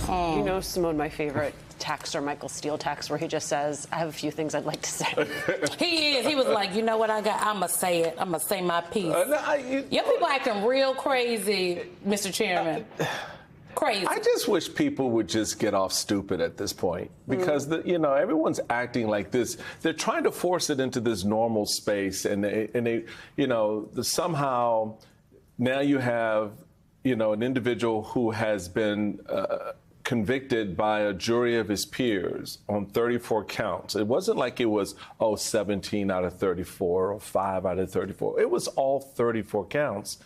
You know, Simone, my favorite texter, Michael Steele text, where he just says, I have a few things I'd like to say. He was like, you know what I got? I'm going to say it. I'm going to say my piece. Your people acting real crazy, Mr. Chairman. Crazy. I just wish people would just get off stupid at this point, because everyone's acting like this. They're trying to force it into this normal space, and they somehow now you have an individual who has been convicted by a jury of his peers on 34 counts. It wasn't like it was 17 out of 34 or 5 out of 34. It was all 34 counts.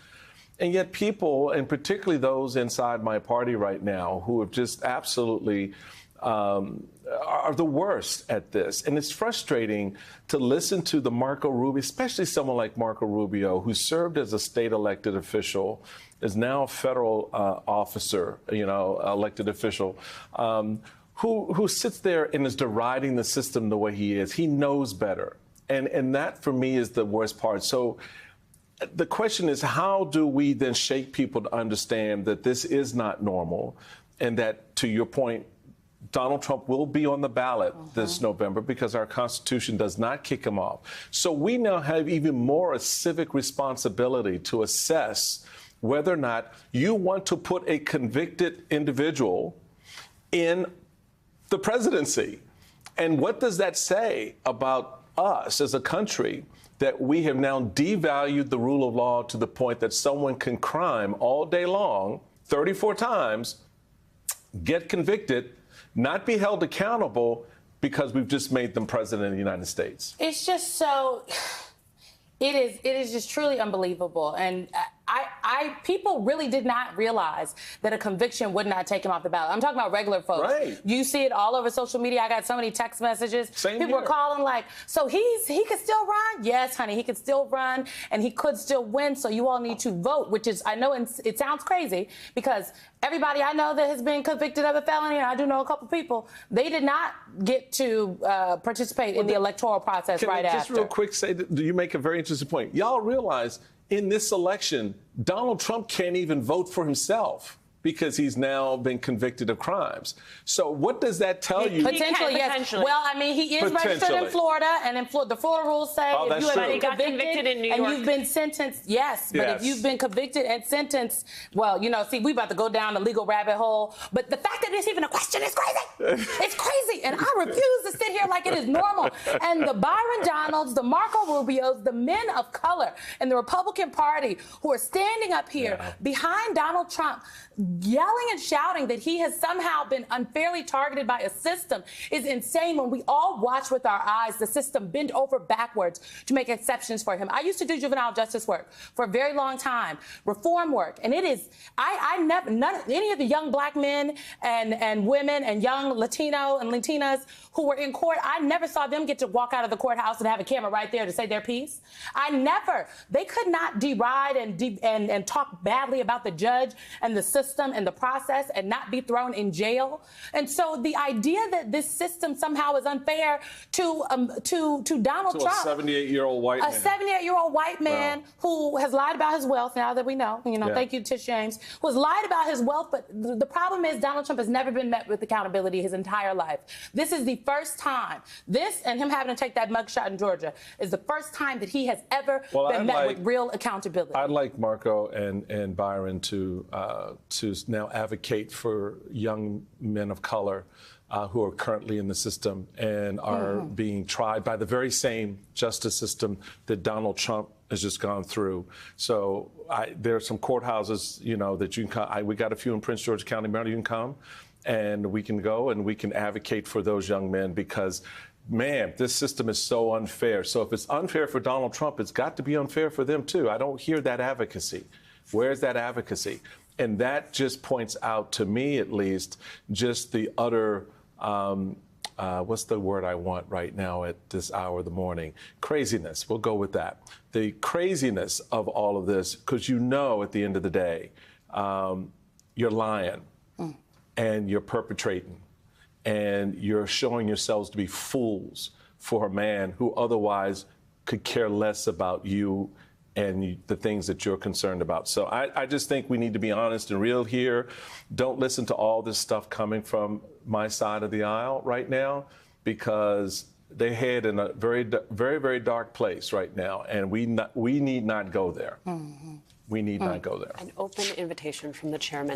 And yet people, and particularly those inside my party right now, who have just absolutely are the worst at this. And it's frustrating to listen to the Marco Rubio, especially someone like Marco Rubio, who served as a state elected official, is now a federal officer, elected official, who sits there and is deriding the system the way he is. He knows better. And that, for me, is the worst part. So the question is, how do we then shake people to understand that this is not normal, and that, to your point, Donald Trump will be on the ballot this November because our Constitution does not kick him off. So we now have even more a civic responsibility to assess whether or not you want to put a convicted individual in the presidency. And what does that say about us as a country, that we have now devalued the rule of law to the point that someone can crime all day long, 34 times, get convicted, not be held accountable because we've just made them president of the United States? It's just so, it is just truly unbelievable. And people really did not realize that a conviction would not take him off the ballot. I'm talking about regular folks. Right. You see it all over social media. I got so many text messages. People were calling like, so he could still run? Yes, honey, he could still run, and he could still win, so you all need to vote, which is, I know it sounds crazy, because everybody I know that has been convicted of a felony, and I do know a couple people, they did not get to participate in the electoral process right after. Just real quick say, you make a very interesting point. Y'all realize in this election, Donald Trump can't even vote for himself because he's now been convicted of crimes. So what does that tell you? Potentially, yes. Well, I mean, he is registered in Florida, and in the Florida rules say if you have been convicted in New York, and you've been sentenced, yes. But if you've been convicted and sentenced, well, see, we about to go down the legal rabbit hole. But the fact that there's even a question is crazy. It's crazy, and I refuse to sit here like it is normal. And the Byron Donalds, the Marco Rubios, the men of color in the Republican Party who are standing up here behind Donald Trump, yelling and shouting that he has somehow been unfairly targeted by a system is insane, when we all watch with our eyes the system bend over backwards to make exceptions for him. I used to do juvenile justice work for a very long time, reform work, and it is, any of the young black men and women and young Latino and Latinas who were in court, I never saw them get to walk out of the courthouse and have a camera right there to say their piece. They could not deride and talk badly about the judge and the system and the process and not be thrown in jail. And so the idea that this system somehow is unfair to Donald Trump, a 78-year-old white man, 78-year-old white man who has lied about his wealth, now that we know, thank you, Tish James, who has lied about his wealth. But the problem is Donald Trump has never been met with accountability his entire life. This is the first time, this and him having to take that mugshot in Georgia is the first time that he has ever been met with real accountability. I'd like Marco and Byron to now advocate for young men of color who are currently in the system and are being tried by the very same justice system that Donald Trump has just gone through. So there are some courthouses, that you can come. We got a few in Prince George's County, Maryland. You can come, and we can go and we can advocate for those young men, because, man, this system is so unfair. So if it's unfair for Donald Trump, it's got to be unfair for them, too. I don't hear that advocacy. Where's that advocacy? And that just points out, to me at least, just the utter, what's the word I want right now at this hour of the morning? Craziness. We'll go with that. The craziness of all of this, because at the end of the day, you're lying and you're perpetrating and you're showing yourselves to be fools for a man who otherwise could care less about you and the things that you're concerned about. So I just think we need to be honest and real here. Don't listen to all this stuff coming from my side of the aisle right now, because they head in a very, very, very dark place right now, and we need not go there. We need not go there. An open invitation from the chairman.